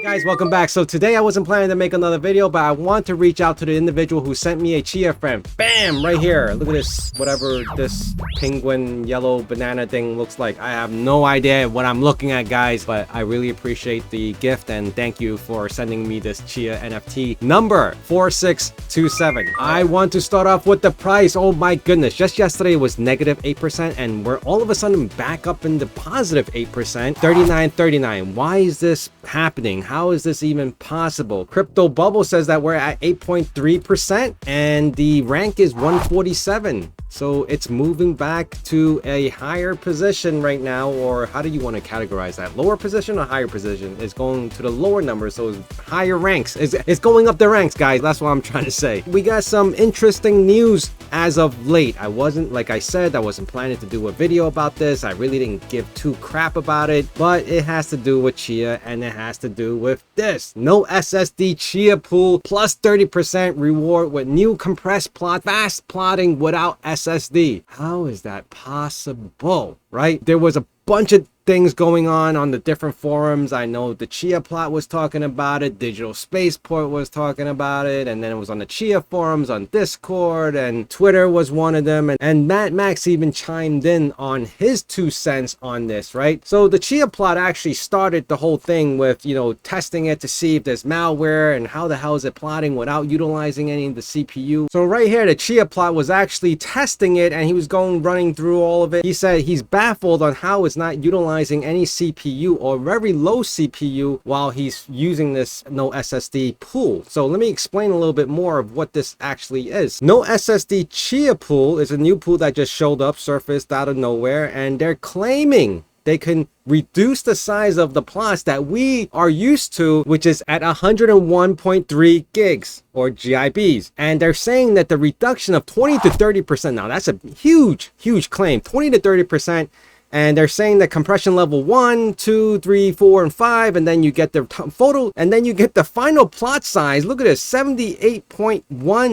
Guys, welcome back. So today I wasn't planning to make another video, but I want to reach out to the individual who sent me a chia frame. Bam! Right here. Look at this, whatever this penguin yellow banana thing looks like. I have no idea what I'm looking at, guys, but I really appreciate the gift and thank you for sending me this chia NFT number 4627. I want to start off with the price. Oh my goodness. Just yesterday it was negative 8% and we're all of a sudden back up in the positive 8%. 39.39. Why is this happening? How is this even possible? Crypto Bubble says that we're at 8.3% and the rank is 147. So it's moving back to a higher position right now, or how do you want to categorize that? Lower position or higher position? It's going to the lower number, so it's higher ranks. It's going up the ranks, guys. That's what I'm trying to say. We got some interesting news as of late. Like I said, I wasn't planning to do a video about this. I really didn't give two crap about it, but it has to do with Chia and it has to do with this. NoSSD Chia pool plus 30% reward with new compressed plot, fast plotting without SSD. How is that possible, right? There was a bunch of things going on the different forums. I know the Chia plot was talking about it, Digital Spaceport was talking about it, and then it was on the Chia forums on Discord, and Twitter was one of them, and Matt Max even chimed in on his 2 cents on this, right? So the Chia plot actually started the whole thing with, you know, testing it to see if there's malware and how the hell is it plotting without utilizing any of the CPU. So right here, the Chia plot was actually testing it and he was running through all of it. He said he's baffled on how it's not utilizing any CPU or very low CPU while he's using this NoSSD pool. So let me explain a little bit more of what this actually is. NoSSD Chia pool is a new pool that just showed up, surfaced out of nowhere, and they're claiming they can reduce the size of the plots that we are used to, which is at 101.3 gigs or GIBs. And they're saying that the reduction of 20 to 30%, now that's a huge claim, 20 to 30%. And they're saying that compression level 1, 2, 3, 4, and 5, and then you get the photo, and then you get the final plot size. Look at this, 78.1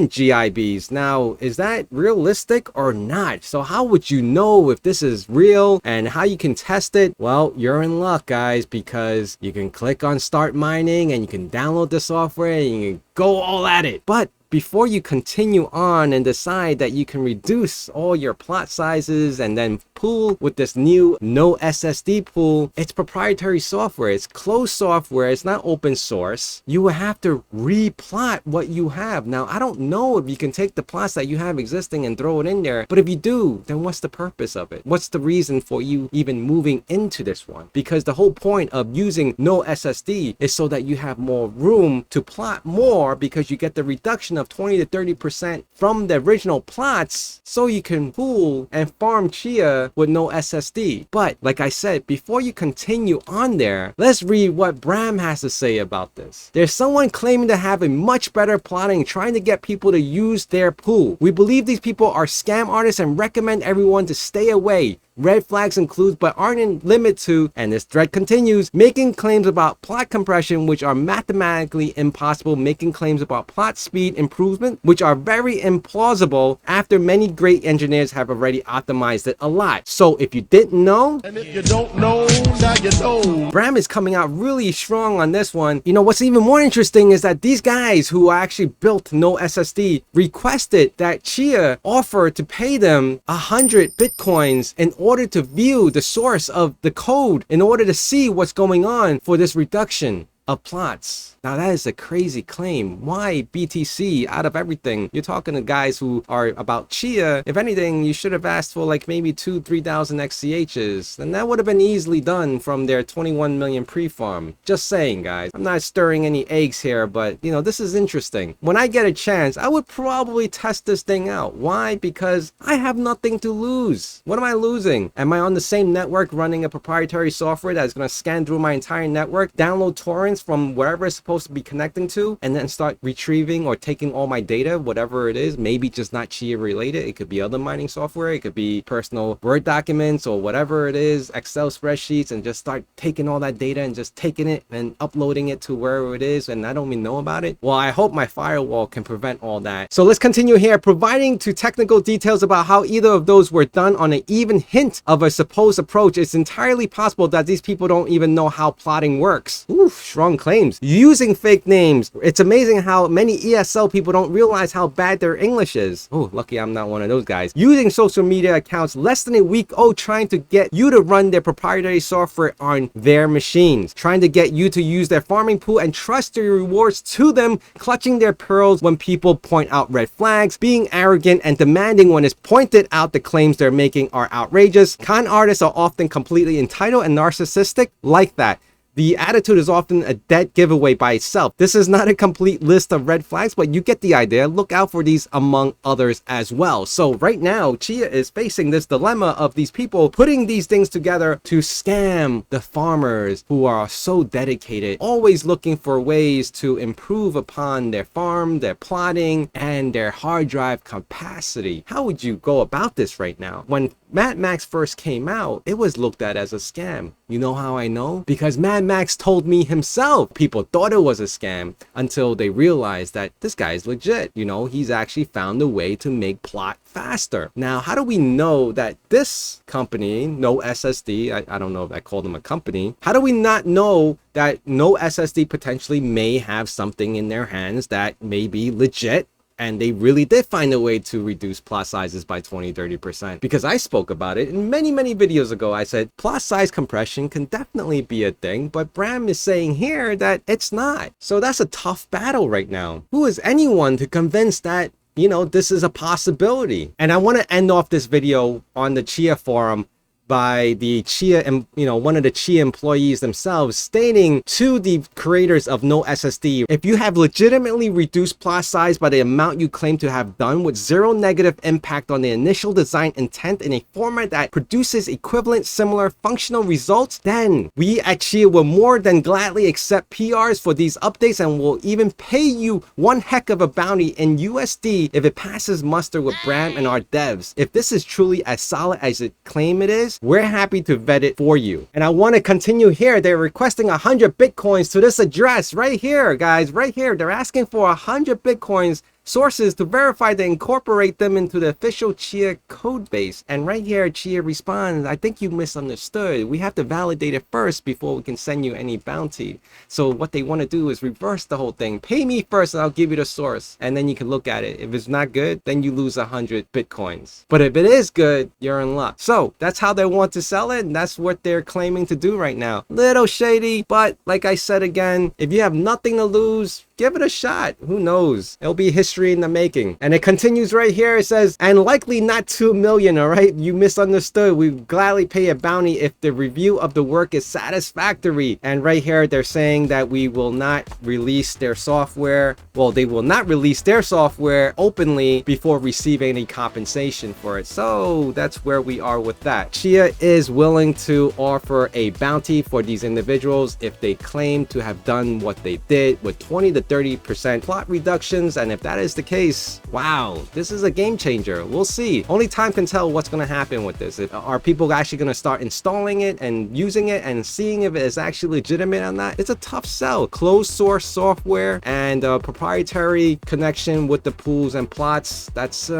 GIBs. Now, is that realistic or not? So how would you know if this is real and how you can test it? Well, you're in luck, guys, because you can click on start mining and you can download the software and you can go all at it. But before you continue on and decide that you can reduce all your plot sizes and then pool with this new NoSSD pool, it's proprietary software, it's closed software, it's not open source. You will have to replot what you have. Now, I don't know if you can take the plots that you have existing and throw it in there, but if you do, then what's the purpose of it? What's the reason for you even moving into this one? Because the whole point of using NoSSD is so that you have more room to plot more, because you get the reduction of 20 to 30% from the original plots, so you can pool and farm Chia with no SSD. But like I said, before you continue on there, let's read what Bram has to say about this. There's someone claiming to have a much better plotting, trying to get people to use their pool. We believe these people are scam artists and recommend everyone to stay away. Red flags include, but aren't in limit to, and this thread continues, making claims about plot compression which are mathematically impossible, making claims about plot speed improvement which are very implausible after many great engineers have already optimized it a lot. So if you didn't know, and if you don't know, now you know. Bram is coming out really strong on this one. You know, what's even more interesting is that these guys who actually built NoSSD requested that Chia offer to pay them 100 Bitcoins in order to view the source of the code, in order to see what's going on for this reduction of plots. Now that is a crazy claim. Why BTC out of everything? You're talking to guys who are about Chia. If anything, you should have asked for like maybe 2,000-3,000 XCHs, and that would have been easily done from their 21 million pre-farm. Just saying, guys. I'm not stirring any eggs here, but you know, this is interesting. When I get a chance, I would probably test this thing out. Why? Because I have nothing to lose. What am I losing? Am I on the same network running a proprietary software that's going to scan through my entire network, download torrents from wherever it's supposed to be connecting to, and then start retrieving or taking all my data, whatever it is, maybe just not Chia related. It could be other mining software, it could be personal Word documents or whatever it is, Excel spreadsheets, and just start taking all that data and just taking it and uploading it to wherever it is, and I don't even know about it. Well, I hope my firewall can prevent all that. So let's continue here, providing to technical details about how either of those were done on an even hint of a supposed approach. It's entirely possible that these people don't even know how plotting works. Oof, strong strong claims, using fake names. It's amazing how many ESL people don't realize how bad their English is. Oh, lucky I'm not one of those guys. Using social media accounts less than a week old, trying to get you to run their proprietary software on their machines, trying to get you to use their farming pool and trust your rewards to them, clutching their pearls when people point out red flags, being arrogant and demanding when it's pointed out the claims they're making are outrageous. Con artists are often completely entitled and narcissistic like that. The attitude is often a dead giveaway by itself. This is not a complete list of red flags, but you get the idea. Look out for these among others as well. So right now, Chia is facing this dilemma of these people putting these things together to scam the farmers who are so dedicated, always looking for ways to improve upon their farm, their plotting, and their hard drive capacity. How would you go about this right now? When Mad Max first came out, it was looked at as a scam. You know how I know? Because Mad Max told me himself. People thought it was a scam until they realized that this guy's legit. You know, he's actually found a way to make plot faster. Now, how do we know that this company, NoSSD, I don't know if I called them a company, how do we not know that NoSSD potentially may have something in their hands that may be legit? And they really did find a way to reduce plot sizes by 20-30%. Because I spoke about it in many videos ago. I said plot size compression can definitely be a thing, but Bram is saying here that it's not. So that's a tough battle right now. Who is anyone to convince that, you know, this is a possibility? And I want to end off this video on the Chia forum by the Chia, one of the Chia employees themselves, stating to the creators of NoSSD, if you have legitimately reduced plot size by the amount you claim to have done with zero negative impact on the initial design intent in a format that produces equivalent similar functional results, then we at Chia will more than gladly accept PRs for these updates and will even pay you one heck of a bounty in USD if it passes muster with Bram and our devs. If this is truly as solid as it claims it is, we're happy to vet it for you. And I want to continue here. They're requesting 100 Bitcoins to this address right here, guys, right here. They're asking for 100 Bitcoins sources to verify to incorporate them into the official Chia code base. And right here, Chia responds, I think you misunderstood. We have to validate it first before we can send you any bounty. So what they want to do is reverse the whole thing. Pay me first and I'll give you the source. And then you can look at it. If it's not good, then you lose 100 Bitcoins. But if it is good, you're in luck. So that's how they want to sell it. And that's what they're claiming to do right now. Little shady, but like I said again, if you have nothing to lose, give it a shot. Who knows? It'll be history in the making. And it continues right here. It says, and likely not 2 million, all right? You misunderstood. We gladly pay a bounty if the review of the work is satisfactory. And right here, they're saying that we will not release their software. Well, they will not release their software openly before receiving any compensation for it. So that's where we are with that. Chia is willing to offer a bounty for these individuals if they claim to have done what they did with 20-30% plot reductions. And if that is the case, wow, this is a game changer. We'll see. Only time can tell what's going to happen with this. Are people actually going to start installing it and using it and seeing if it is actually legitimate or not? It's a tough sell. Closed source software and proprietary connection with the pools and plots. That's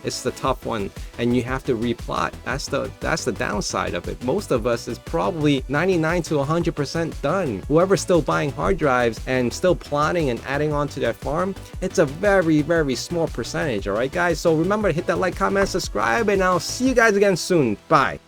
it's the tough one, and you have to replot. That's the downside of it. Most of us is probably 99 to 100% done. Whoever's still buying hard drives and still plotting and adding on to their farm, it's a very small percentage. All right, guys. So remember to hit that like, comment, subscribe, and I'll see you guys again soon. Bye.